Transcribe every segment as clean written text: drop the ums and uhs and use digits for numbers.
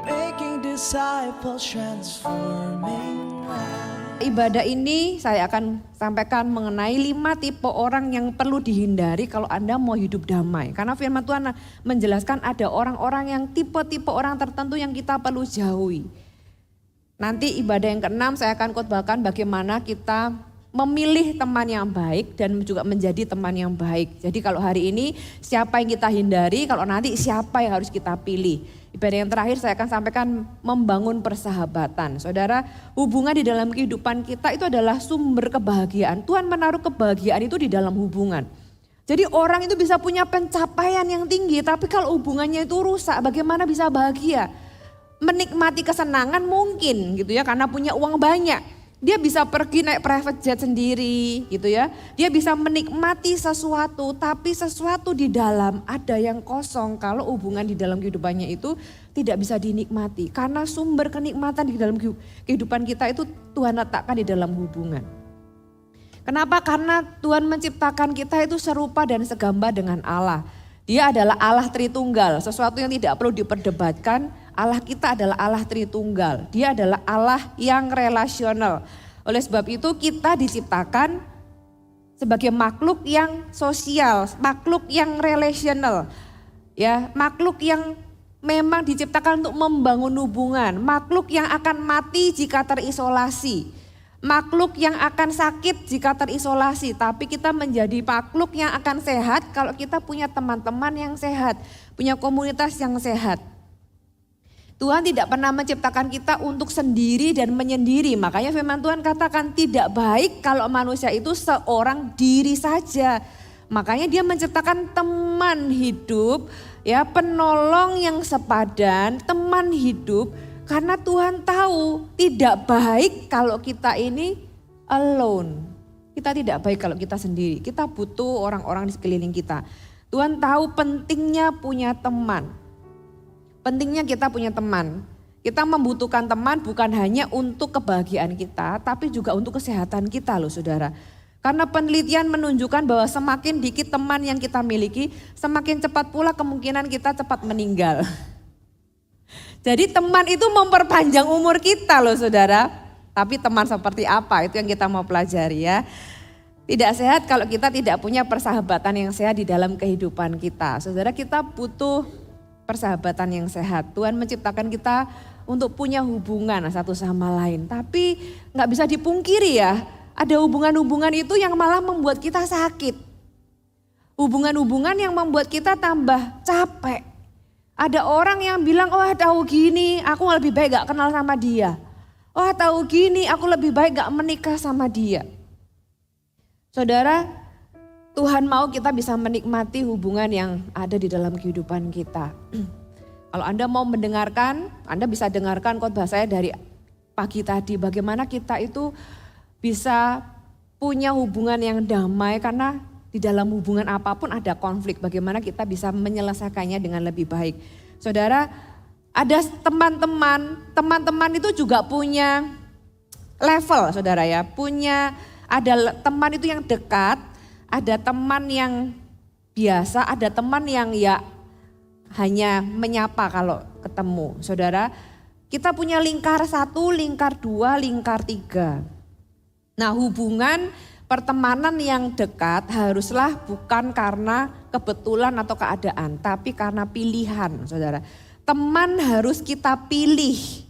Making disciples, transforming lives. Ibadah ini saya akan sampaikan mengenai 5 tipe orang yang perlu dihindari kalau Anda mau hidup damai. Karena firman Tuhan menjelaskan ada orang-orang yang tipe-tipe orang tertentu yang kita perlu jauhi. Nanti ibadah yang ke-6 saya akan khotbahkan bagaimana kita memilih teman yang baik dan juga menjadi teman yang baik. Jadi kalau hari ini siapa yang kita hindari, kalau nanti siapa yang harus kita pilih. Ibadah yang terakhir saya akan sampaikan membangun persahabatan. Saudara, hubungan di dalam kehidupan kita itu adalah sumber kebahagiaan. Tuhan menaruh kebahagiaan itu di dalam hubungan. Jadi orang itu bisa punya pencapaian yang tinggi, tapi kalau hubungannya itu rusak, bagaimana bisa bahagia? Menikmati kesenangan mungkin gitu ya, karena punya uang banyak. Dia bisa pergi naik private jet sendiri gitu ya. Dia bisa menikmati sesuatu, tapi sesuatu di dalam ada yang kosong kalau hubungan di dalam kehidupannya itu tidak bisa dinikmati. Karena sumber kenikmatan di dalam kehidupan kita itu Tuhan letakkan di dalam hubungan. Kenapa? Karena Tuhan menciptakan kita itu serupa dan segambar dengan Allah. Dia adalah Allah Tritunggal, sesuatu yang tidak perlu diperdebatkan. Allah kita adalah Allah Tritunggal, dia adalah Allah yang relasional. Oleh sebab itu kita diciptakan sebagai makhluk yang sosial, makhluk yang relasional. Ya, makhluk yang memang diciptakan untuk membangun hubungan, makhluk yang akan mati jika terisolasi. Makhluk yang akan sakit jika terisolasi, tapi kita menjadi makhluk yang akan sehat kalau kita punya teman-teman yang sehat, punya komunitas yang sehat. Tuhan tidak pernah menciptakan kita untuk sendiri dan menyendiri. Makanya firman Tuhan katakan tidak baik kalau manusia itu seorang diri saja. Makanya dia menciptakan teman hidup, ya, penolong yang sepadan, teman hidup. Karena Tuhan tahu tidak baik kalau kita ini alone. Kita tidak baik kalau kita sendiri. Kita butuh orang-orang di sekeliling kita. Tuhan tahu pentingnya punya teman. Pentingnya kita punya teman. Kita membutuhkan teman bukan hanya untuk kebahagiaan kita, tapi juga untuk kesehatan kita loh saudara. Karena penelitian menunjukkan bahwa semakin dikit teman yang kita miliki, semakin cepat pula kemungkinan kita cepat meninggal. Jadi teman itu memperpanjang umur kita loh saudara. Tapi teman seperti apa itu yang kita mau pelajari ya. Tidak sehat kalau kita tidak punya persahabatan yang sehat di dalam kehidupan kita. Saudara, kita butuh persahabatan yang sehat. Tuhan menciptakan kita untuk punya hubungan satu sama lain. Tapi gak bisa dipungkiri ya, ada hubungan-hubungan itu yang malah membuat kita sakit. Hubungan-hubungan yang membuat kita tambah capek. Ada orang yang bilang, oh tahu gini aku lebih baik gak kenal sama dia. Oh tahu gini aku lebih baik gak menikah sama dia. Saudara, Tuhan mau kita bisa menikmati hubungan yang ada di dalam kehidupan kita. Kalau Anda mau mendengarkan, Anda bisa dengarkan khotbah saya dari pagi tadi. Bagaimana kita itu bisa punya hubungan yang damai karena di dalam hubungan apapun ada konflik. Bagaimana kita bisa menyelesaikannya dengan lebih baik. Saudara, ada teman-teman itu juga punya level saudara ya. Ada teman itu yang dekat. Ada teman yang biasa, ada teman yang ya hanya menyapa kalau ketemu. Saudara, kita punya lingkar 1, lingkar 2, lingkar 3. Nah hubungan pertemanan yang dekat haruslah bukan karena kebetulan atau keadaan, tapi karena pilihan saudara. Teman harus kita pilih.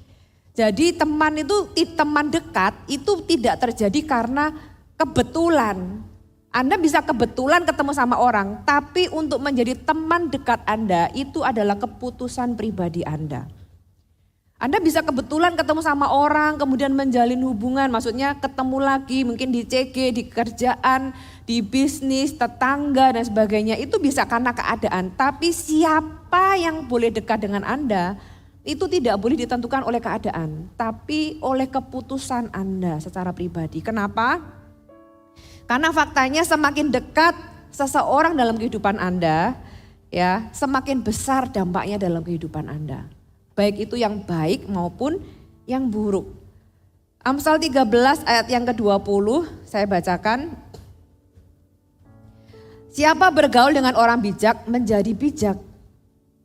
Jadi teman dekat itu tidak terjadi karena kebetulan. Anda bisa kebetulan ketemu sama orang, tapi untuk menjadi teman dekat Anda itu adalah keputusan pribadi Anda. Anda bisa kebetulan ketemu sama orang, kemudian menjalin hubungan, maksudnya ketemu lagi mungkin di CG, di kerjaan, di bisnis, tetangga dan sebagainya. Itu bisa karena keadaan, tapi siapa yang boleh dekat dengan Anda itu tidak boleh ditentukan oleh keadaan, tapi oleh keputusan Anda secara pribadi. Kenapa? Karena faktanya semakin dekat seseorang dalam kehidupan Anda, ya, semakin besar dampaknya dalam kehidupan Anda. Baik itu yang baik maupun yang buruk. Amsal 13 ayat yang ke-20 saya bacakan. Siapa bergaul dengan orang bijak menjadi bijak.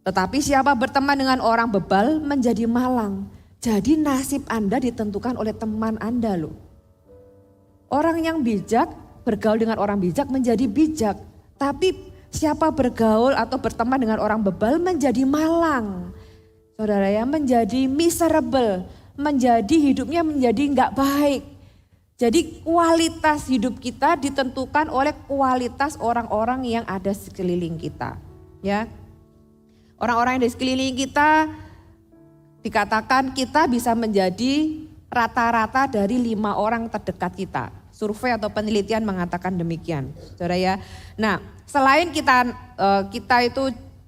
Tetapi siapa berteman dengan orang bebal menjadi malang. Jadi nasib Anda ditentukan oleh teman Anda loh. Orang yang bijak bergaul dengan orang bijak menjadi bijak. Tapi siapa bergaul atau berteman dengan orang bebal menjadi malang. Saudara ya, menjadi miserable, menjadi hidupnya menjadi enggak baik. Jadi kualitas hidup kita ditentukan oleh kualitas orang-orang yang ada sekeliling kita. Ya, orang-orang yang di sekeliling kita dikatakan kita bisa menjadi rata-rata dari 5 orang terdekat kita. Survei atau penelitian mengatakan demikian, saudara ya. Nah, selain kita itu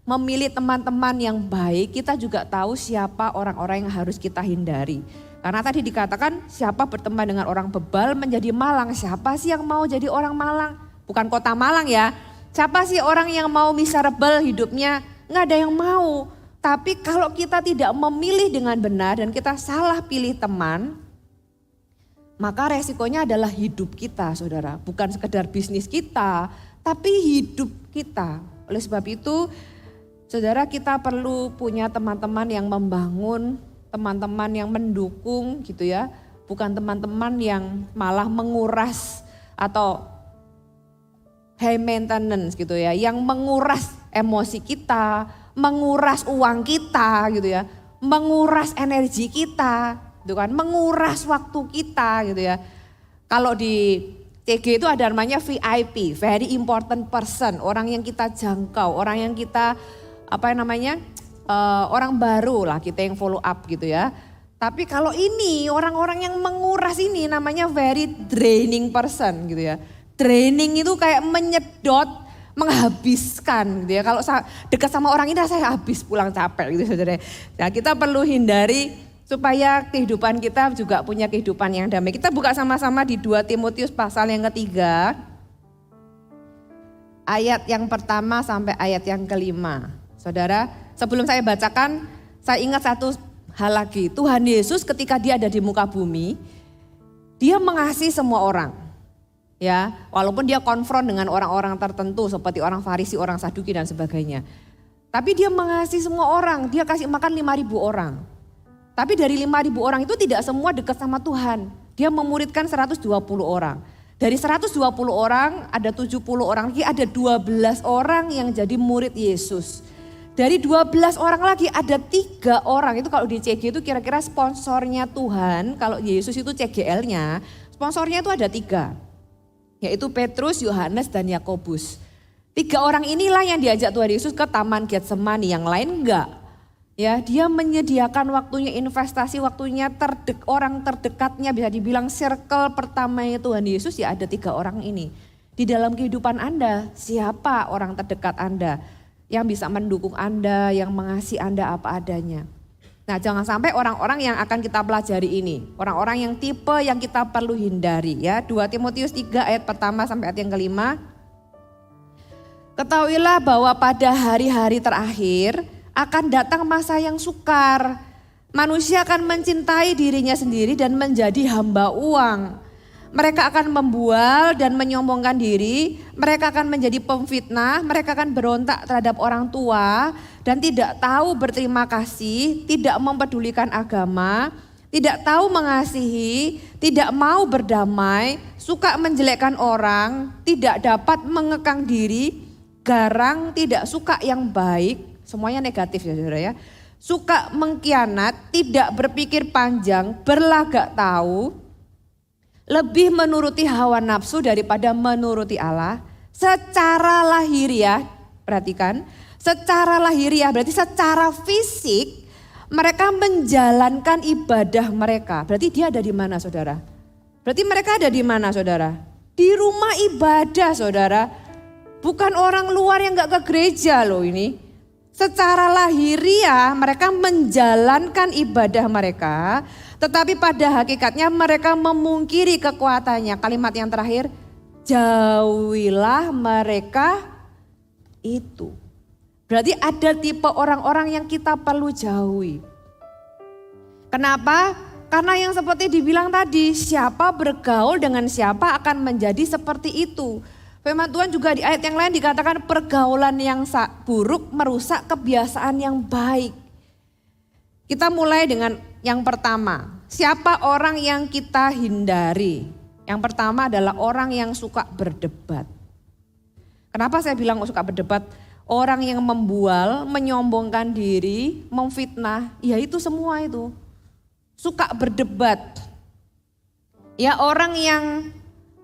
memilih teman-teman yang baik, kita juga tahu siapa orang-orang yang harus kita hindari. Karena tadi dikatakan siapa berteman dengan orang bebal menjadi malang. Siapa sih yang mau jadi orang malang? Bukan kota Malang ya. Siapa sih orang yang mau miserable hidupnya? Nggak ada yang mau. Tapi kalau kita tidak memilih dengan benar dan kita salah pilih teman, maka resikonya adalah hidup kita, saudara. Bukan sekedar bisnis kita, tapi hidup kita. Oleh sebab itu, saudara, kita perlu punya teman-teman yang membangun, teman-teman yang mendukung gitu ya. Bukan teman-teman yang malah menguras atau high maintenance gitu ya. Yang menguras emosi kita, menguras uang kita gitu ya, menguras energi kita, gitu kan, menguras waktu kita gitu ya. Kalau di CG itu ada namanya VIP, very important person, orang yang kita jangkau, orang yang kita orang baru lah kita yang follow up gitu ya. Tapi kalau ini orang-orang yang menguras ini namanya very draining person gitu ya. Draining itu kayak menyedot, menghabiskan gitu ya. Kalau dekat sama orang ini saya habis pulang capek gitu saudara. Nah, kita perlu hindari supaya kehidupan kita juga punya kehidupan yang damai. Kita buka sama-sama di 2 Timotius pasal yang ketiga. Ayat yang pertama sampai ayat yang kelima. Saudara, sebelum saya bacakan, saya ingat satu hal lagi. Tuhan Yesus ketika dia ada di muka bumi, dia mengasihi semua orang. Ya, walaupun dia konfront dengan orang-orang tertentu seperti orang Farisi, orang Saduki dan sebagainya. Tapi dia mengasihi semua orang, dia kasih makan 5.000 orang. Tapi dari 5.000 orang itu tidak semua dekat sama Tuhan. Dia memuridkan 120 orang. Dari 120 orang ada 70 orang lagi, ada 12 orang yang jadi murid Yesus. Dari 12 orang lagi ada 3 orang, itu kalau di CG itu kira-kira sponsornya Tuhan. Kalau Yesus itu CGL-nya, sponsornya itu ada 3. Yaitu Petrus, Yohanes, dan Yakobus. 3 orang inilah yang diajak Tuhan Yesus ke Taman Getsemani, yang lain enggak. Ya, dia menyediakan waktunya, investasi waktunya, orang terdekatnya, bisa dibilang circle pertamanya Tuhan Yesus ya ada 3 orang ini. Di dalam kehidupan Anda, siapa orang terdekat Anda yang bisa mendukung Anda, yang mengasihi Anda apa adanya. Nah, jangan sampai orang-orang yang akan kita pelajari ini, orang-orang yang tipe yang kita perlu hindari ya. 2 Timotius 3 ayat pertama sampai ayat yang kelima. Ketahuilah bahwa pada hari-hari terakhir akan datang masa yang sukar. Manusia akan mencintai dirinya sendiri dan menjadi hamba uang. Mereka akan membual dan menyombongkan diri, mereka akan menjadi pemfitnah, mereka akan berontak terhadap orang tua dan tidak tahu berterima kasih, tidak mempedulikan agama, tidak tahu mengasihi, tidak mau berdamai, suka menjelekkan orang, tidak dapat mengekang diri, garang, tidak suka yang baik, semuanya negatif ya saudara ya. Suka mengkhianat, tidak berpikir panjang, berlagak tahu, lebih menuruti hawa nafsu daripada menuruti Allah. Secara lahiriah, perhatikan, secara lahiriah berarti secara fisik mereka menjalankan ibadah mereka. Berarti dia ada di mana saudara? Berarti mereka ada di mana saudara? Di rumah ibadah saudara. Bukan orang luar yang gak ke gereja loh ini. Secara lahiriah mereka menjalankan ibadah mereka. Tetapi pada hakikatnya mereka memungkiri kekuatannya. Kalimat yang terakhir, jauhilah mereka itu. Berarti ada tipe orang-orang yang kita perlu jauhi. Kenapa? Karena yang seperti dibilang tadi, siapa bergaul dengan siapa akan menjadi seperti itu. Firman Tuhan juga di ayat yang lain dikatakan pergaulan yang buruk merusak kebiasaan yang baik. Kita mulai dengan yang pertama. Siapa orang yang kita hindari? Yang pertama adalah orang yang suka berdebat. Kenapa saya bilang suka berdebat? Orang yang membual, menyombongkan diri, memfitnah, ya itu semua itu. Suka berdebat. Ya orang yang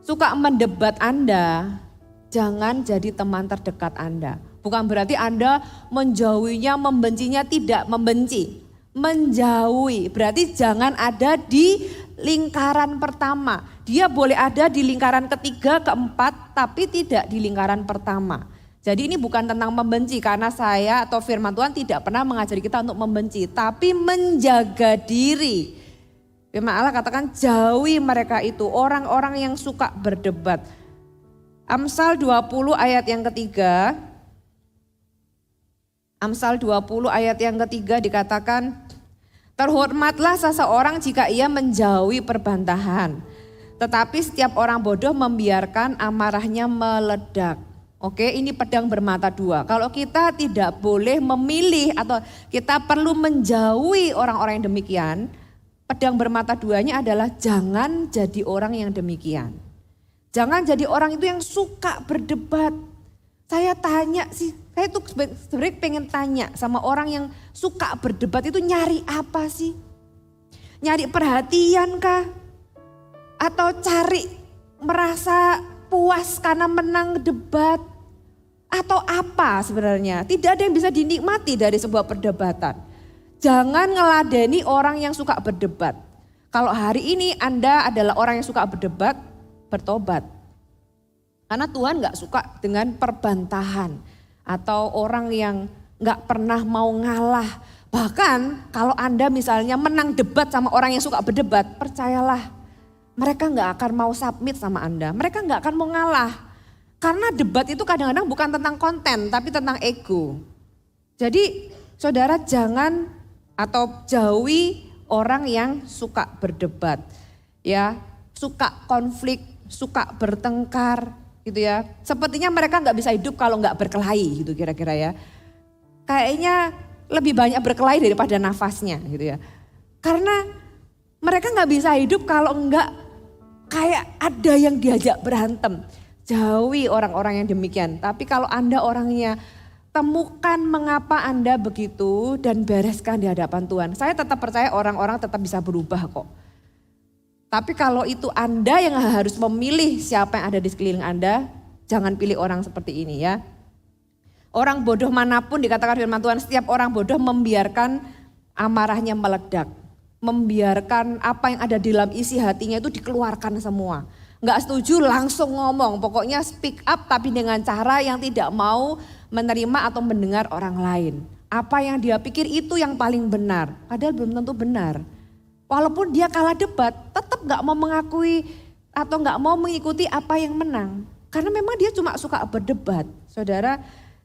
suka mendebat Anda, jangan jadi teman terdekat Anda. Bukan berarti Anda menjauhinya, membencinya, tidak membenci. Menjauhi, berarti jangan ada di lingkaran pertama. Dia boleh ada di lingkaran ketiga, keempat, tapi tidak di lingkaran pertama. Jadi ini bukan tentang membenci, karena saya atau firman Tuhan tidak pernah mengajari kita untuk membenci, tapi menjaga diri. Firman Allah katakan jauhi mereka itu, orang-orang yang suka berdebat. Amsal 20 ayat yang ketiga. Amsal 20 ayat yang ketiga dikatakan, terhormatlah seseorang jika ia menjauhi perbantahan. Tetapi setiap orang bodoh membiarkan amarahnya meledak. Oke, ini pedang bermata dua. Kalau kita tidak boleh memilih atau kita perlu menjauhi orang-orang yang demikian, pedang bermata duanya adalah jangan jadi orang yang demikian. Jangan jadi orang itu yang suka berdebat. Saya tanya sih, saya tuh sebenarnya pengen tanya sama orang yang suka berdebat itu nyari apa sih? Nyari perhatian kah? Atau cari merasa puas karena menang debat? Atau apa sebenarnya? Tidak ada yang bisa dinikmati dari sebuah perdebatan. Jangan ngeladeni orang yang suka berdebat. Kalau hari ini Anda adalah orang yang suka berdebat, bertobat. Karena Tuhan gak suka dengan perbantahan. Atau orang yang gak pernah mau ngalah. Bahkan kalau Anda misalnya menang debat sama orang yang suka berdebat, percayalah mereka gak akan mau submit sama Anda. Mereka gak akan mau ngalah. Karena debat itu kadang-kadang bukan tentang konten, tapi tentang ego. Jadi saudara jangan atau jauhi orang yang suka berdebat. Ya, suka konflik, suka bertengkar gitu ya. Sepertinya mereka gak bisa hidup kalau gak berkelahi gitu kira-kira ya. Kayaknya lebih banyak berkelahi daripada nafasnya gitu ya. Karena mereka gak bisa hidup kalau enggak kayak ada yang diajak berantem. Jauhi orang-orang yang demikian. Tapi kalau Anda orangnya, temukan mengapa Anda begitu dan bereskan di hadapan Tuhan. Saya tetap percaya orang-orang tetap bisa berubah kok. Tapi kalau itu Anda yang harus memilih siapa yang ada di sekeliling Anda, jangan pilih orang seperti ini ya. Orang bodoh manapun dikatakan firman Tuhan, setiap orang bodoh membiarkan amarahnya meledak. Membiarkan apa yang ada di dalam isi hatinya itu dikeluarkan semua. Gak setuju langsung ngomong, pokoknya speak up tapi dengan cara yang tidak mau menerima atau mendengar orang lain. Apa yang dia pikir itu yang paling benar, padahal belum tentu benar. Walaupun dia kalah debat, tetap gak mau mengakui atau gak mau mengikuti apa yang menang. Karena memang dia cuma suka berdebat. Saudara,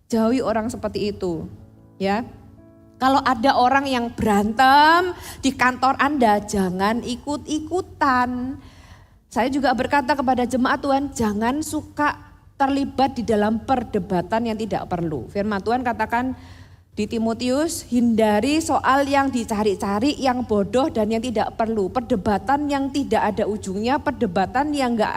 jauhi orang seperti itu. Ya, kalau ada orang yang berantem di kantor Anda, jangan ikut-ikutan. Saya juga berkata kepada jemaat Tuhan, jangan suka terlibat di dalam perdebatan yang tidak perlu. Firman Tuhan katakan di Timotius, hindari soal yang dicari-cari, yang bodoh dan yang tidak perlu. Perdebatan yang tidak ada ujungnya, perdebatan yang gak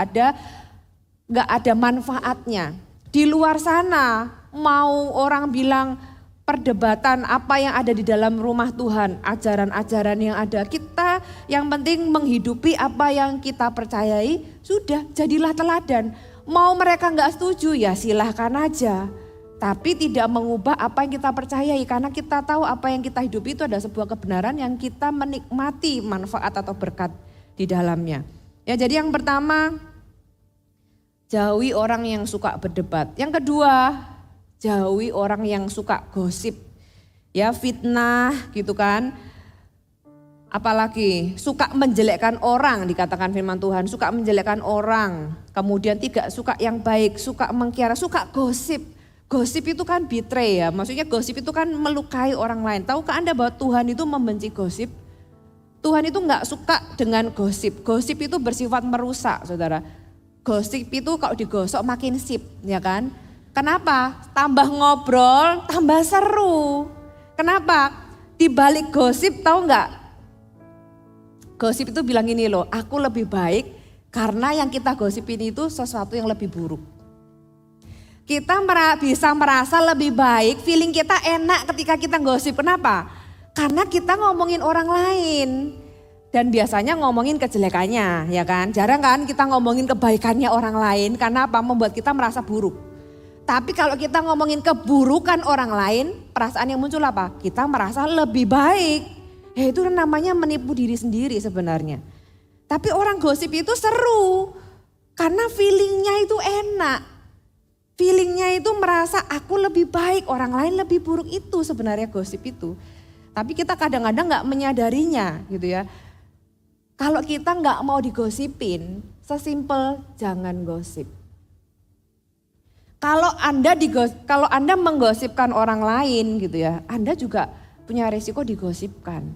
ada manfaatnya. Di luar sana mau orang bilang perdebatan apa yang ada di dalam rumah Tuhan, ajaran-ajaran yang ada. Kita yang penting menghidupi apa yang kita percayai, sudah jadilah teladan. Mau mereka gak setuju ya silahkan aja. Tapi tidak mengubah apa yang kita percayai karena kita tahu apa yang kita hidupi itu ada sebuah kebenaran yang kita menikmati manfaat atau berkat di dalamnya. Ya jadi yang pertama, jauhi orang yang suka berdebat. Yang kedua, jauhi orang yang suka gosip, ya fitnah gitu kan. Apalagi suka menjelekkan orang dikatakan firman Tuhan, suka menjelekkan orang. Kemudian tidak suka yang baik, suka mengkiara, suka gosip. Gosip itu kan betray ya, maksudnya gosip itu kan melukai orang lain. Tahukah Anda bahwa Tuhan itu membenci gosip? Tuhan itu gak suka dengan gosip. Gosip itu bersifat merusak saudara. Gosip itu kalau digosok makin sip, ya kan? Kenapa? Tambah ngobrol, tambah seru. Kenapa? Di balik gosip tahu nggak? Gosip itu bilang ini loh, aku lebih baik karena yang kita gosipin itu sesuatu yang lebih buruk. Kita bisa merasa lebih baik, feeling kita enak ketika kita gosip. Kenapa? Karena kita ngomongin orang lain. Dan biasanya ngomongin kejelekannya, ya kan? Jarang kan kita ngomongin kebaikannya orang lain, karena apa? Membuat kita merasa buruk. Tapi kalau kita ngomongin keburukan orang lain, perasaan yang muncul apa? Kita merasa lebih baik. Ya itu namanya menipu diri sendiri sebenarnya. Tapi orang gosip itu seru, karena feelingnya itu enak. Feelingnya itu merasa aku lebih baik, orang lain lebih buruk, itu sebenarnya gosip itu. Tapi kita kadang-kadang gak menyadarinya gitu ya. Kalau kita nggak mau digosipin, sesimpel jangan gosip. Kalau Anda menggosipkan orang lain gitu ya, Anda juga punya resiko digosipkan.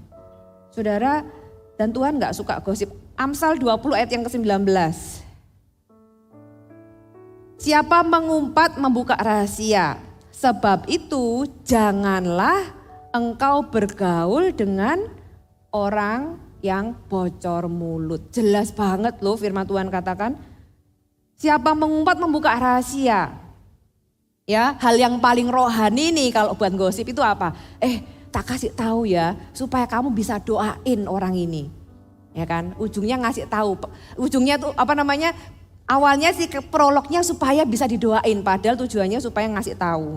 Saudara, dan Tuhan nggak suka gosip. Amsal 20 ayat yang ke-19. Siapa mengumpat membuka rahasia, sebab itu janganlah engkau bergaul dengan orang yang bocor mulut. Jelas banget loh firman Tuhan katakan. Siapa mengumpat membuka rahasia. Ya, hal yang paling rohani nih kalau buat gosip itu apa? Tak kasih tahu ya supaya kamu bisa doain orang ini. Ya kan? Ujungnya ngasih tahu. Ujungnya tuh awalnya sih prolognya supaya bisa didoain, padahal tujuannya supaya ngasih tahu.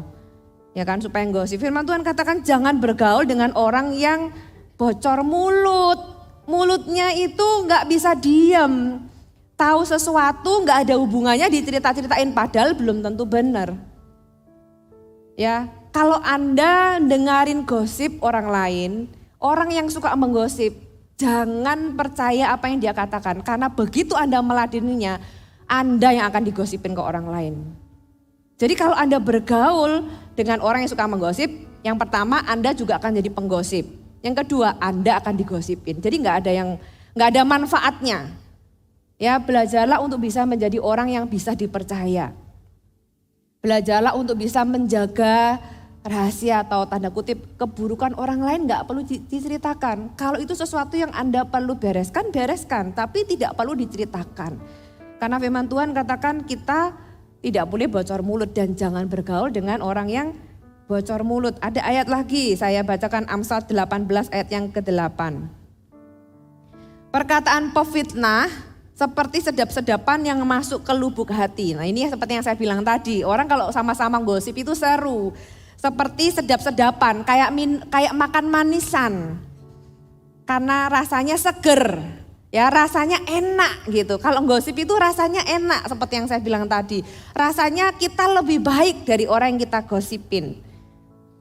Ya kan? Supaya gosip. Firman Tuhan katakan jangan bergaul dengan orang yang bocor mulut. Mulutnya itu nggak bisa diem, tahu sesuatu nggak ada hubungannya dicerita-ceritain padahal belum tentu benar. Ya, kalau Anda dengarin gosip orang lain, orang yang suka menggosip, jangan percaya apa yang dia katakan karena begitu Anda meladeninya, Anda yang akan digosipin ke orang lain. Jadi kalau Anda bergaul dengan orang yang suka menggosip, yang pertama Anda juga akan jadi penggosip. Yang kedua, Anda akan digosipin. Jadi nggak ada manfaatnya. Ya, belajarlah untuk bisa menjadi orang yang bisa dipercaya. Belajarlah untuk bisa menjaga rahasia atau tanda kutip keburukan orang lain nggak perlu diceritakan. Kalau itu sesuatu yang Anda perlu bereskan, tapi tidak perlu diceritakan. Karena firman Tuhan katakan kita tidak boleh bocor mulut dan jangan bergaul dengan orang yang bocor mulut. Ada ayat lagi, saya bacakan Amsal 18 ayat yang ke-8. Perkataan pefitnah seperti sedap-sedapan yang masuk ke lubuk hati. Nah ini seperti yang saya bilang tadi, orang kalau sama-sama gosip itu seru. Seperti sedap-sedapan, kayak makan manisan. Karena rasanya seger, ya rasanya enak gitu. Kalau gosip itu rasanya enak seperti yang saya bilang tadi. Rasanya kita lebih baik dari orang yang kita gosipin.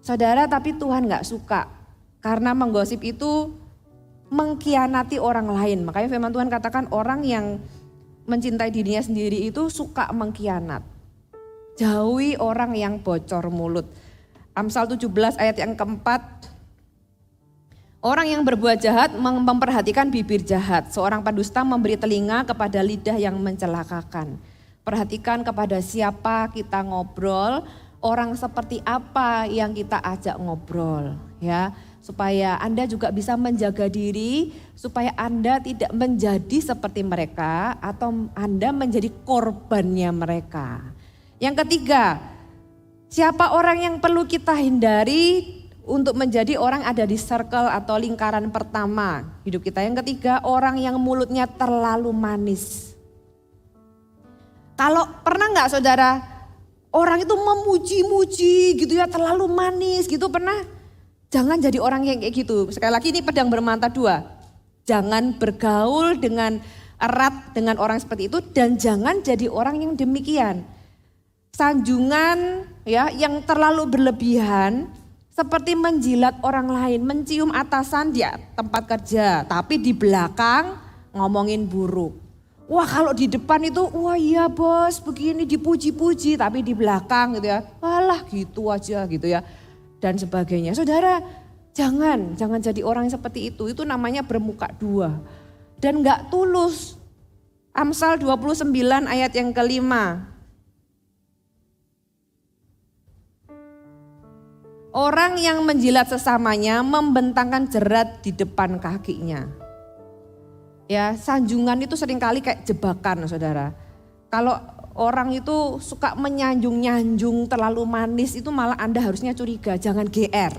Saudara, tapi Tuhan gak suka karena menggosip itu mengkhianati orang lain. Makanya firman Tuhan katakan orang yang mencintai dirinya sendiri itu suka mengkhianat. Jauhi orang yang bocor mulut. Amsal 17 ayat yang keempat. Orang yang berbuat jahat memperhatikan bibir jahat. Seorang pendusta memberi telinga kepada lidah yang mencelakakan. Perhatikan kepada siapa kita ngobrol. Orang seperti apa yang kita ajak ngobrol ya, supaya Anda juga bisa menjaga diri, supaya Anda tidak menjadi seperti mereka atau Anda menjadi korbannya mereka. Yang ketiga, siapa orang yang perlu kita hindari untuk menjadi orang ada di circle atau lingkaran pertama hidup kita. Yang ketiga, orang yang mulutnya terlalu manis. Kalau pernah nggak saudara, orang itu memuji-muji gitu ya, terlalu manis gitu, pernah? Jangan jadi orang yang kayak gitu. Sekali lagi ini pedang bermata dua. Jangan bergaul dengan erat dengan orang seperti itu dan jangan jadi orang yang demikian. Sanjungan ya yang terlalu berlebihan seperti menjilat orang lain, mencium atasan di tempat kerja, tapi di belakang ngomongin buruk. Wah kalau di depan itu, wah iya bos begini dipuji-puji, tapi di belakang gitu ya, walah gitu aja gitu ya. Dan sebagainya. Saudara jangan jadi orang yang seperti itu namanya bermuka dua. Dan gak tulus. Amsal 29 ayat yang kelima. Orang yang menjilat sesamanya membentangkan jerat di depan kakinya. Ya, sanjungan itu seringkali kayak jebakan, saudara. Kalau orang itu suka menyanjung-nyanjung terlalu manis, itu malah Anda harusnya curiga, jangan GR.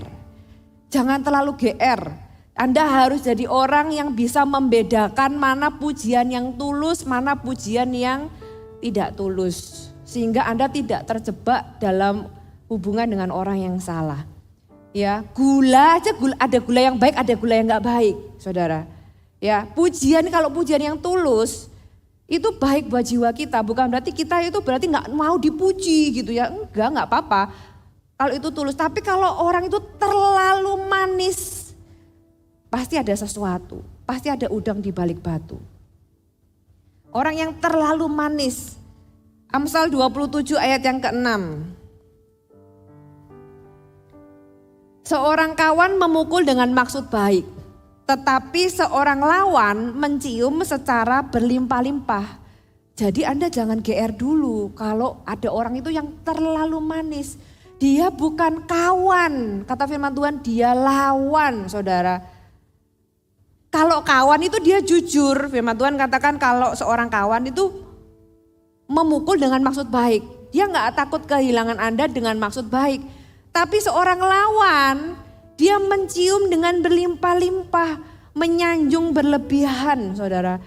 Jangan terlalu GR. Anda harus jadi orang yang bisa membedakan mana pujian yang tulus, mana pujian yang tidak tulus. Sehingga Anda tidak terjebak dalam hubungan dengan orang yang salah. Ya, gula aja ada gula yang baik, ada gula yang nggak baik, saudara. Ya, pujian kalau pujian yang tulus itu baik buat jiwa kita. Bukan berarti kita itu berarti nggak mau dipuji gitu ya, nggak apa-apa. Kalau itu tulus. Tapi kalau orang itu terlalu manis, pasti ada sesuatu, pasti ada udang di balik batu. Orang yang terlalu manis. Amsal 27 ayat yang ke-6. Seorang kawan memukul dengan maksud baik, tetapi seorang lawan mencium secara berlimpah-limpah. Jadi Anda jangan GR dulu kalau ada orang itu yang terlalu manis. Dia bukan kawan, kata firman Tuhan, dia lawan, saudara. Kalau kawan itu dia jujur, firman Tuhan katakan kalau seorang kawan itu memukul dengan maksud baik. Dia gak takut kehilangan Anda dengan maksud baik. Tapi seorang lawan, dia mencium dengan berlimpah-limpah, menyanjung berlebihan, saudara.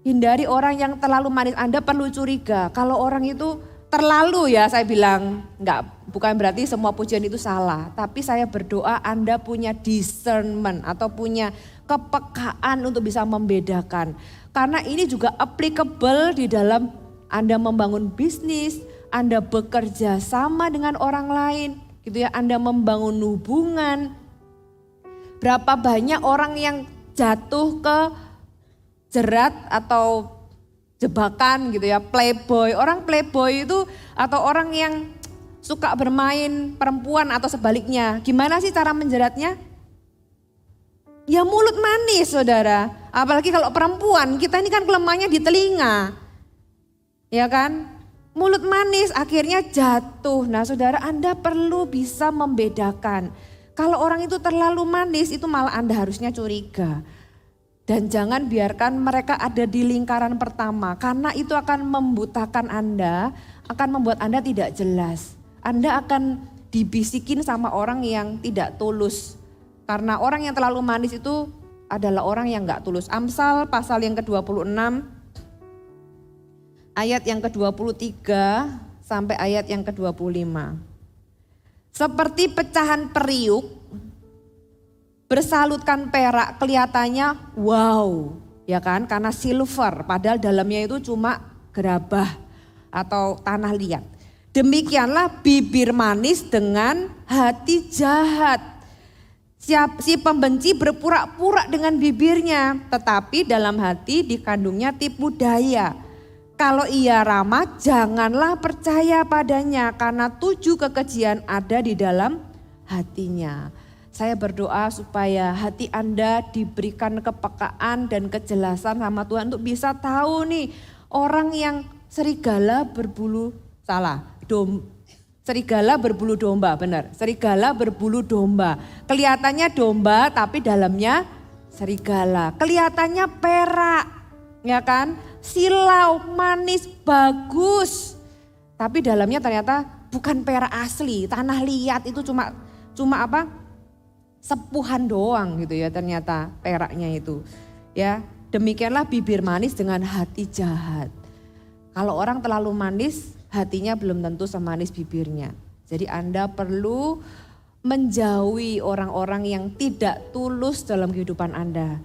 Hindari orang yang terlalu manis. Anda perlu curiga, kalau orang itu terlalu, ya saya bilang, bukan berarti semua pujian itu salah. Tapi saya berdoa Anda punya discernment atau punya kepekaan untuk bisa membedakan. Karena ini juga applicable di dalam Anda membangun bisnis, Anda bekerja sama dengan orang lain, gitu ya. Anda membangun hubungan. Berapa banyak orang yang jatuh ke jerat atau jebakan gitu ya, playboy. Orang playboy itu atau orang yang suka bermain perempuan atau sebaliknya. Gimana sih cara menjeratnya? Ya mulut manis, saudara. Apalagi kalau perempuan, kita ini kan kelemahannya di telinga. Ya kan? Mulut manis akhirnya jatuh. Nah, saudara, Anda perlu bisa membedakan. Kalau orang itu terlalu manis, itu malah Anda harusnya curiga. Dan jangan biarkan mereka ada di lingkaran pertama. Karena itu akan membutakan Anda, akan membuat Anda tidak jelas. Anda akan dibisikin sama orang yang tidak tulus. Karena orang yang terlalu manis itu adalah orang yang gak tulus. Amsal pasal yang ke-26. Ayat yang ke-23 sampai ayat yang ke-25. Seperti pecahan periuk, bersalutkan perak kelihatannya wow, ya kan? Karena silver, padahal dalamnya itu cuma gerabah atau tanah liat. Demikianlah bibir manis dengan hati jahat. Si pembenci berpura-pura dengan bibirnya, tetapi dalam hati dikandungnya tipu daya. Kalau ia ramah, janganlah percaya padanya karena 7 kekejian ada di dalam hatinya. Saya berdoa supaya hati Anda diberikan kepekaan dan kejelasan sama Tuhan untuk bisa tahu nih orang yang serigala berbulu domba, benar. Serigala berbulu domba. Kelihatannya domba tapi dalamnya serigala. Kelihatannya perak, ya kan? Silau, manis, bagus. Tapi dalamnya ternyata bukan perak asli, tanah liat itu cuma apa? Sepuhan doang gitu ya ternyata peraknya itu. Ya, demikianlah bibir manis dengan hati jahat. Kalau orang terlalu manis, hatinya belum tentu semanis bibirnya. Jadi Anda perlu menjauhi orang-orang yang tidak tulus dalam kehidupan Anda.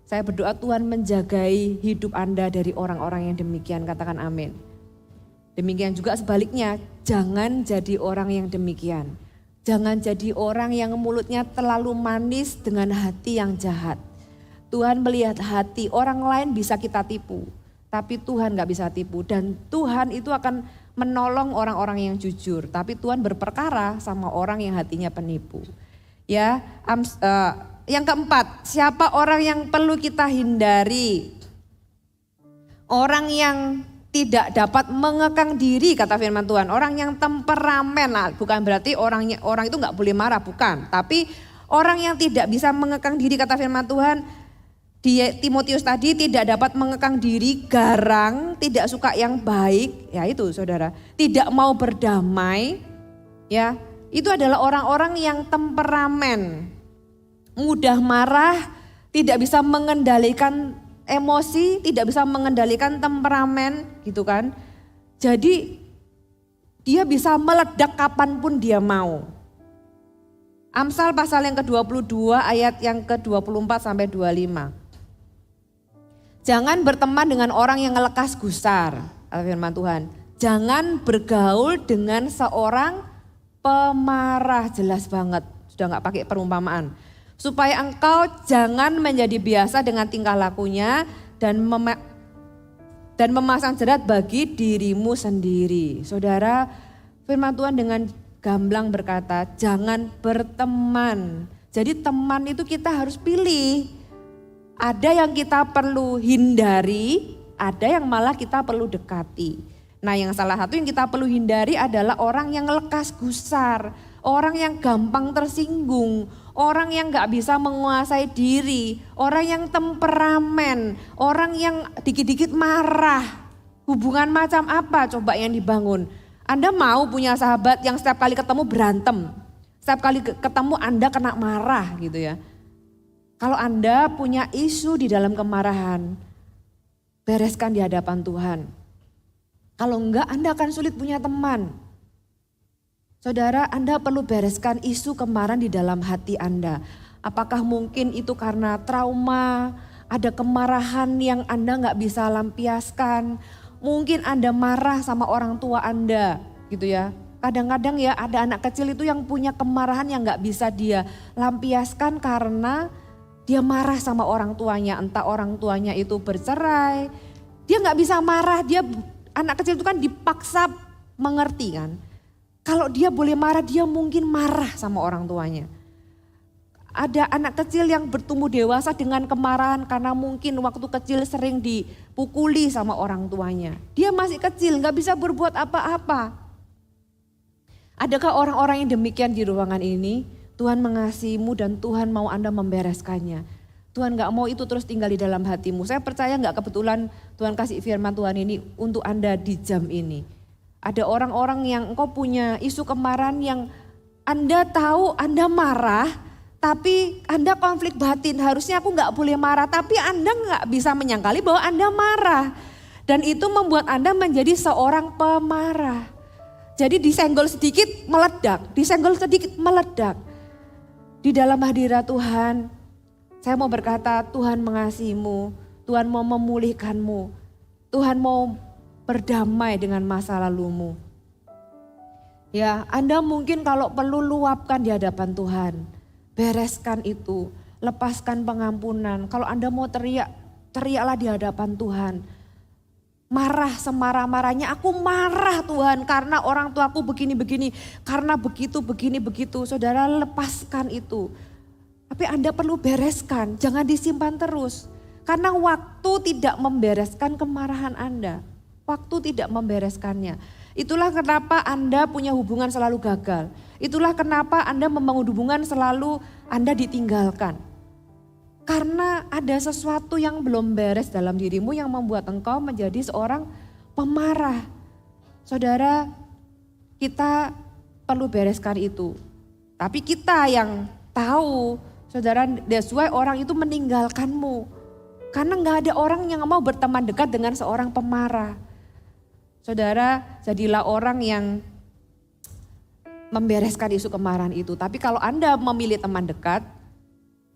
Saya berdoa Tuhan menjagai hidup Anda dari orang-orang yang demikian, katakan amin. Demikian juga sebaliknya, jangan jadi orang yang demikian. Jangan jadi orang yang mulutnya terlalu manis dengan hati yang jahat. Tuhan melihat hati, orang lain bisa kita tipu, tapi Tuhan gak bisa tipu. Dan Tuhan itu akan menolong orang-orang yang jujur, tapi Tuhan berperkara sama orang yang hatinya penipu. Ya, yang keempat, siapa orang yang perlu kita hindari? Orang yang tidak dapat mengekang diri, kata firman Tuhan. Orang yang temperamen, nah, bukan berarti orang itu nggak boleh marah, bukan. Tapi orang yang tidak bisa mengekang diri, kata firman Tuhan, di Timotius tadi tidak dapat mengekang diri, garang, tidak suka yang baik, ya itu saudara. Tidak mau berdamai, ya itu adalah orang-orang yang temperamen, mudah marah, tidak bisa mengendalikan emosi, tidak bisa mengendalikan temperamen gitu kan. Jadi dia bisa meledak kapanpun dia mau. Amsal pasal yang ke-22 ayat yang ke-24 sampai 25. Jangan berteman dengan orang yang ngelekas gusar, firman Tuhan. Jangan bergaul dengan seorang pemarah, jelas banget, sudah gak pakai perumpamaan. Supaya engkau jangan menjadi biasa dengan tingkah lakunya dan memasang jerat bagi dirimu sendiri. Saudara, firman Tuhan dengan gamblang berkata, jangan berteman. Jadi teman itu kita harus pilih. Ada yang kita perlu hindari, ada yang malah kita perlu dekati. Nah, yang salah satu yang kita perlu hindari adalah orang yang lekas gusar, orang yang gampang tersinggung, orang yang gak bisa menguasai diri, orang yang temperamen, orang yang dikit-dikit marah. Hubungan macam apa coba yang dibangun? Anda mau punya sahabat yang setiap kali ketemu berantem, setiap kali ketemu Anda kena marah gitu ya. Kalau Anda punya isu di dalam kemarahan, bereskan di hadapan Tuhan. Kalau enggak Anda akan sulit punya teman. Saudara, Anda perlu bereskan isu kemarahan di dalam hati Anda. Apakah mungkin itu karena trauma, ada kemarahan yang Anda nggak bisa lampiaskan. Mungkin Anda marah sama orang tua Anda gitu ya. Kadang-kadang ya ada anak kecil itu yang punya kemarahan yang nggak bisa dia lampiaskan karena dia marah sama orang tuanya. Entah orang tuanya itu bercerai, dia nggak bisa marah, anak kecil itu kan dipaksa mengerti kan. Kalau dia boleh marah, dia mungkin marah sama orang tuanya. Ada anak kecil yang bertumbuh dewasa dengan kemarahan karena mungkin waktu kecil sering dipukuli sama orang tuanya. Dia masih kecil, gak bisa berbuat apa-apa. Adakah orang-orang yang demikian di ruangan ini? Tuhan mengasihimu dan Tuhan mau Anda membereskannya. Tuhan gak mau itu terus tinggal di dalam hatimu. Saya percaya gak kebetulan Tuhan kasih firman Tuhan ini untuk Anda di jam ini. Ada orang-orang yang engkau punya isu kemarahan yang Anda tahu Anda marah, tapi Anda konflik batin. Harusnya aku gak boleh marah, tapi Anda gak bisa menyangkali bahwa Anda marah. Dan itu membuat Anda menjadi seorang pemarah. Jadi disenggol sedikit meledak, disenggol sedikit meledak. Di dalam hadirat Tuhan, saya mau berkata Tuhan mengasihimu, Tuhan mau memulihkanmu, Tuhan mau berdamai dengan masa lalumu. Ya, Anda mungkin kalau perlu luapkan di hadapan Tuhan. Bereskan itu, lepaskan pengampunan. Kalau Anda mau teriak, teriaklah di hadapan Tuhan. Marah semarah-marahnya, aku marah Tuhan karena orang tuaku begini-begini, karena begitu, begini-begitu. Saudara, lepaskan itu. Tapi Anda perlu bereskan, jangan disimpan terus. Karena waktu tidak membereskan kemarahan Anda. Waktu tidak membereskannya. Itulah kenapa Anda punya hubungan selalu gagal. Itulah kenapa Anda membangun hubungan selalu Anda ditinggalkan. Karena ada sesuatu yang belum beres dalam dirimu yang membuat engkau menjadi seorang pemarah. Saudara, kita perlu bereskan itu. Tapi kita yang tahu, saudara, that's why orang itu meninggalkanmu. Karena gak ada orang yang mau berteman dekat dengan seorang pemarah. Saudara, jadilah orang yang membereskan isu kemarahan itu. Tapi kalau Anda memilih teman dekat,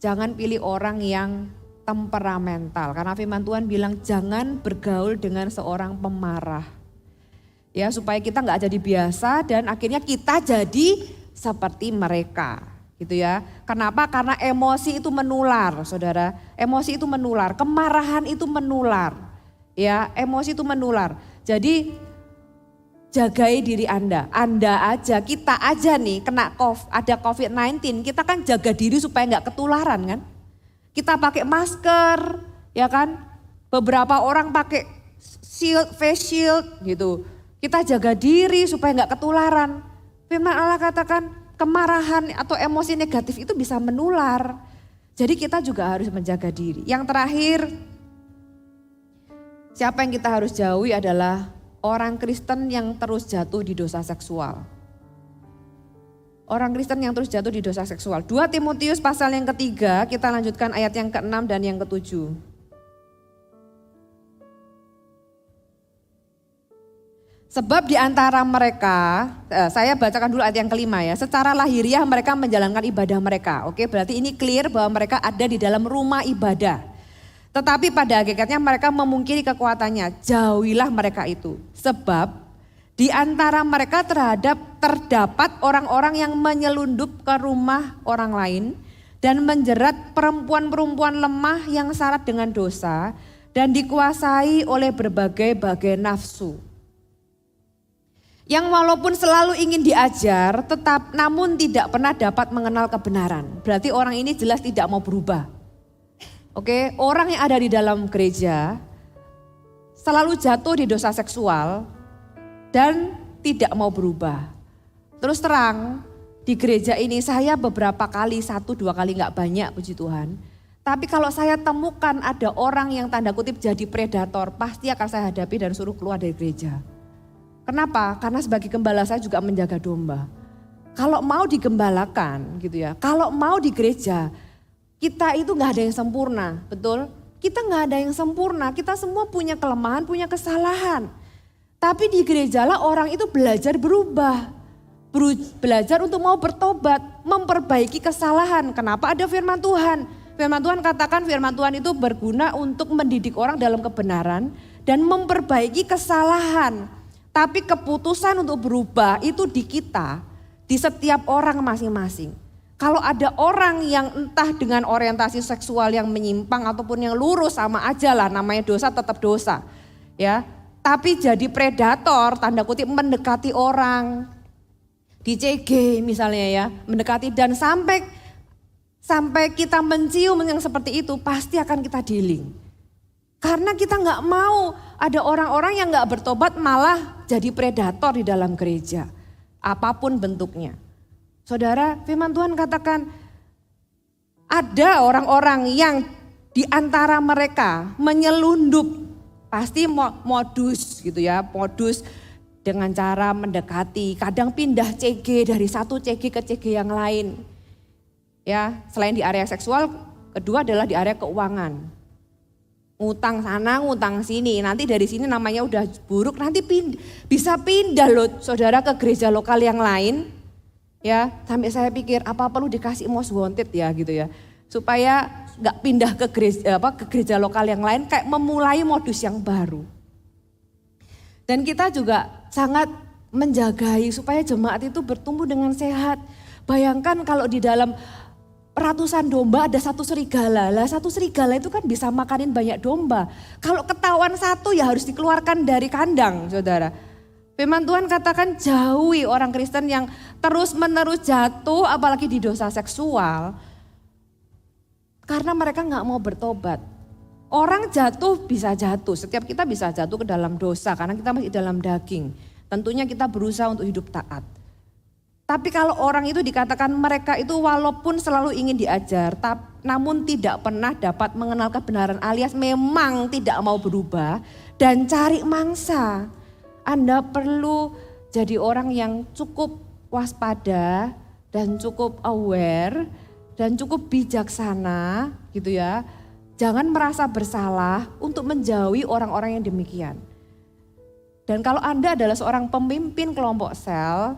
jangan pilih orang yang temperamental. Karena firman Tuhan bilang jangan bergaul dengan seorang pemarah. Ya, supaya kita nggak jadi biasa dan akhirnya kita jadi seperti mereka. Gitu ya. Kenapa? Karena emosi itu menular, saudara. Emosi itu menular, kemarahan itu menular. Ya, emosi itu menular. Jadi jagai diri Anda aja, kita aja nih kena ada COVID-19, kita kan jaga diri supaya nggak ketularan kan. Kita pakai masker, ya kan. Beberapa orang pakai face shield gitu. Kita jaga diri supaya nggak ketularan. Firman Allah katakan kemarahan atau emosi negatif itu bisa menular. Jadi kita juga harus menjaga diri. Yang terakhir, siapa yang kita harus jauhi adalah orang Kristen yang terus jatuh di dosa seksual. Orang Kristen yang terus jatuh di dosa seksual. 2 Timotius pasal yang ketiga, kita lanjutkan ayat yang ke-6 dan yang ke-7. Sebab di antara mereka, saya bacakan dulu ayat yang kelima ya. Secara lahiriah mereka menjalankan ibadah mereka. Oke, berarti ini clear bahwa mereka ada di dalam rumah ibadah. Tetapi pada hakikatnya mereka memungkiri kekuatannya. Jauhilah mereka itu. Sebab di antara mereka terdapat orang-orang yang menyelundup ke rumah orang lain dan menjerat perempuan-perempuan lemah yang syarat dengan dosa dan dikuasai oleh berbagai-bagai nafsu. Yang walaupun selalu ingin diajar namun tidak pernah dapat mengenal kebenaran. Berarti orang ini jelas tidak mau berubah. Oke, orang yang ada di dalam gereja selalu jatuh di dosa seksual dan tidak mau berubah. Terus terang, di gereja ini saya beberapa kali, 1-2 kali gak banyak puji Tuhan. Tapi kalau saya temukan ada orang yang tanda kutip jadi predator, pasti akan saya hadapi dan suruh keluar dari gereja. Kenapa? Karena sebagai gembala saya juga menjaga domba. Kalau mau digembalakan gitu ya, kalau mau di gereja, kita itu gak ada yang sempurna, betul? Kita gak ada yang sempurna, kita semua punya kelemahan, punya kesalahan. Tapi di gerejalah orang itu belajar berubah. Belajar untuk mau bertobat, memperbaiki kesalahan. Kenapa ada firman Tuhan? Firman Tuhan katakan firman Tuhan itu berguna untuk mendidik orang dalam kebenaran dan memperbaiki kesalahan. Tapi keputusan untuk berubah itu di kita, di setiap orang masing-masing. Kalau ada orang yang entah dengan orientasi seksual yang menyimpang ataupun yang lurus, sama aja lah, namanya dosa tetap dosa. Ya. Tapi jadi predator, tanda kutip mendekati orang, di CG misalnya ya, mendekati dan sampai kita mencium yang seperti itu pasti akan kita dealing. Karena kita nggak mau ada orang-orang yang nggak bertobat malah jadi predator di dalam gereja, apapun bentuknya. Saudara, firman Tuhan katakan ada orang-orang yang di antara mereka menyelundup. Pasti modus gitu ya, modus dengan cara mendekati, kadang pindah CG dari satu CG ke CG yang lain. Ya, selain di area seksual, kedua adalah di area keuangan. Ngutang sana, ngutang sini, nanti dari sini namanya udah buruk, nanti bisa pindah loh saudara ke gereja lokal yang lain. Ya, sampai saya pikir apa perlu dikasih most wanted ya gitu ya. Supaya nggak pindah ke gereja lokal yang lain, kayak memulai modus yang baru. Dan kita juga sangat menjagai supaya jemaat itu bertumbuh dengan sehat. Bayangkan kalau di dalam ratusan domba ada satu serigala. Lah satu serigala itu kan bisa makanin banyak domba. Kalau ketahuan satu ya harus dikeluarkan dari kandang, saudara. Firman Tuhan katakan jauhi orang Kristen yang terus-menerus jatuh apalagi di dosa seksual. Karena mereka gak mau bertobat. Orang jatuh bisa jatuh, setiap kita bisa jatuh ke dalam dosa karena kita masih dalam daging. Tentunya kita berusaha untuk hidup taat. Tapi kalau orang itu dikatakan mereka itu walaupun selalu ingin diajar, namun tidak pernah dapat mengenal kebenaran alias memang tidak mau berubah dan cari mangsa. Anda perlu jadi orang yang cukup waspada dan cukup aware dan cukup bijaksana gitu ya. Jangan merasa bersalah untuk menjauhi orang-orang yang demikian. Dan kalau Anda adalah seorang pemimpin kelompok sel,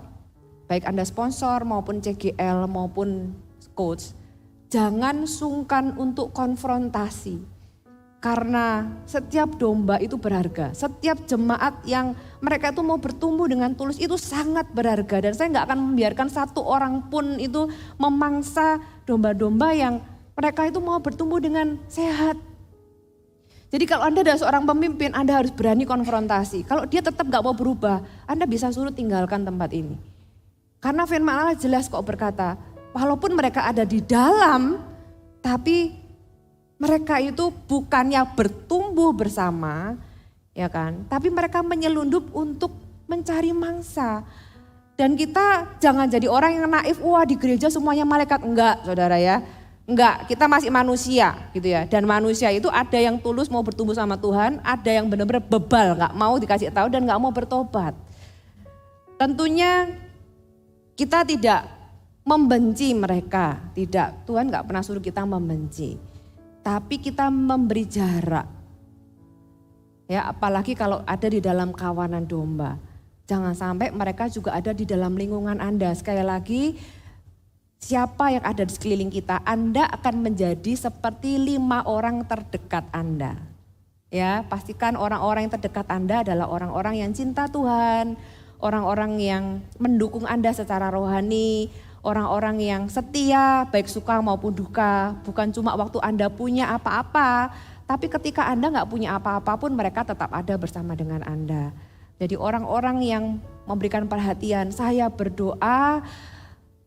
baik Anda sponsor maupun CGL maupun coach, jangan sungkan untuk konfrontasi. Karena setiap domba itu berharga, setiap jemaat yang mereka itu mau bertumbuh dengan tulus itu sangat berharga. Dan saya gak akan membiarkan satu orang pun itu memangsa domba-domba yang mereka itu mau bertumbuh dengan sehat. Jadi kalau Anda adalah seorang pemimpin, Anda harus berani konfrontasi. Kalau dia tetap gak mau berubah, Anda bisa suruh tinggalkan tempat ini. Karena firman Allah jelas kok berkata, walaupun mereka ada di dalam, tapi mereka itu bukannya bertumbuh bersama, ya kan? Tapi mereka menyelundup untuk mencari mangsa. Dan kita jangan jadi orang yang naif, wah di gereja semuanya malaikat. Enggak saudara ya, enggak, kita masih manusia gitu ya. Dan manusia itu ada yang tulus mau bertumbuh sama Tuhan, ada yang benar-benar bebal, gak mau dikasih tahu dan gak mau bertobat. Tentunya kita tidak membenci mereka, tidak, Tuhan gak pernah suruh kita membenci. Tapi kita memberi jarak. Ya, apalagi kalau ada di dalam kawanan domba. Jangan sampai mereka juga ada di dalam lingkungan Anda. Sekali lagi, siapa yang ada di sekeliling kita, Anda akan menjadi seperti 5 orang terdekat Anda. Ya, pastikan orang-orang yang terdekat Anda adalah orang-orang yang cinta Tuhan, orang-orang yang mendukung Anda secara rohani, orang-orang yang setia baik suka maupun duka. Bukan cuma waktu Anda punya apa-apa, tapi ketika Anda gak punya apa-apa pun mereka tetap ada bersama dengan Anda. Jadi orang-orang yang memberikan perhatian, saya berdoa.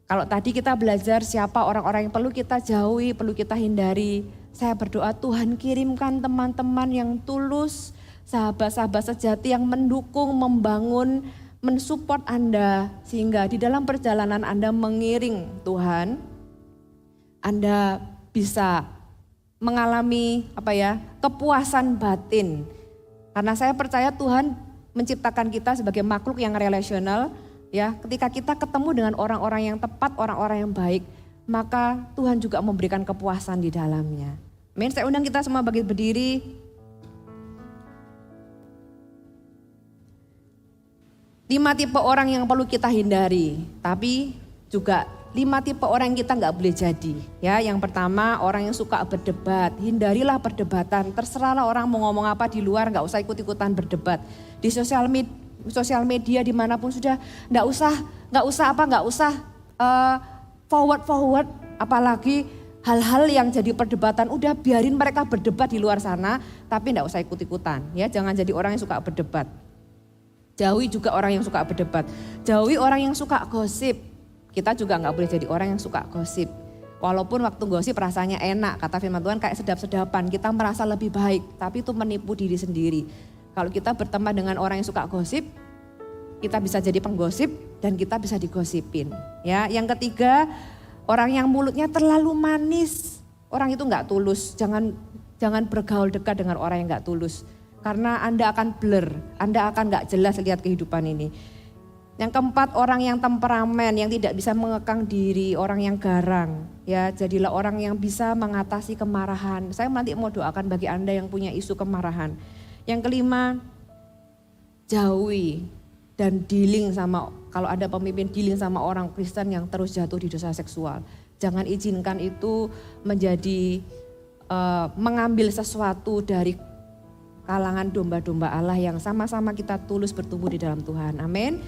Kalau tadi kita belajar siapa orang-orang yang perlu kita jauhi, perlu kita hindari. Saya berdoa Tuhan kirimkan teman-teman yang tulus, sahabat-sahabat sejati yang mendukung, membangun, mensupport Anda. Sehingga di dalam perjalanan Anda mengiring Tuhan, Anda bisa mengalami kepuasan batin. Karena saya percaya Tuhan menciptakan kita sebagai makhluk yang relasional. Ya, ketika kita ketemu dengan orang-orang yang tepat, orang-orang yang baik, maka Tuhan juga memberikan kepuasan di dalamnya. Amin. Saya undang kita semua bagi berdiri. 5 tipe orang yang perlu kita hindari, tapi juga 5 tipe orang yang kita nggak boleh jadi. Ya, yang pertama orang yang suka berdebat, hindarilah perdebatan. Terserahlah orang mau ngomong apa di luar, nggak usah ikut-ikutan berdebat. Di sosial media dimanapun sudah nggak usah forward, apalagi hal-hal yang jadi perdebatan. Udah biarin mereka berdebat di luar sana, tapi nggak usah ikut-ikutan. Ya, jangan jadi orang yang suka berdebat. Jauhi juga orang yang suka berdebat. Jauhi orang yang suka gosip. Kita juga nggak boleh jadi orang yang suka gosip. Walaupun waktu gosip rasanya enak, kata firman Tuhan kayak sedap-sedapan, kita merasa lebih baik, tapi itu menipu diri sendiri. Kalau kita berteman dengan orang yang suka gosip, kita bisa jadi penggosip dan kita bisa digosipin. Ya, yang ketiga, orang yang mulutnya terlalu manis. Orang itu nggak tulus. Jangan bergaul dekat dengan orang yang nggak tulus. Karena Anda akan blur, Anda akan nggak jelas lihat kehidupan ini. Yang keempat, orang yang temperamen, yang tidak bisa mengekang diri, orang yang garang. Ya, jadilah orang yang bisa mengatasi kemarahan. Saya nanti mau doakan bagi Anda yang punya isu kemarahan. Yang kelima, jauhi dan dealing sama, kalau ada pemimpin dealing sama orang Kristen yang terus jatuh di dosa seksual. Jangan izinkan itu menjadi mengambil sesuatu dari kalangan domba-domba Allah yang sama-sama kita tulus bertumbuh di dalam Tuhan. Amin.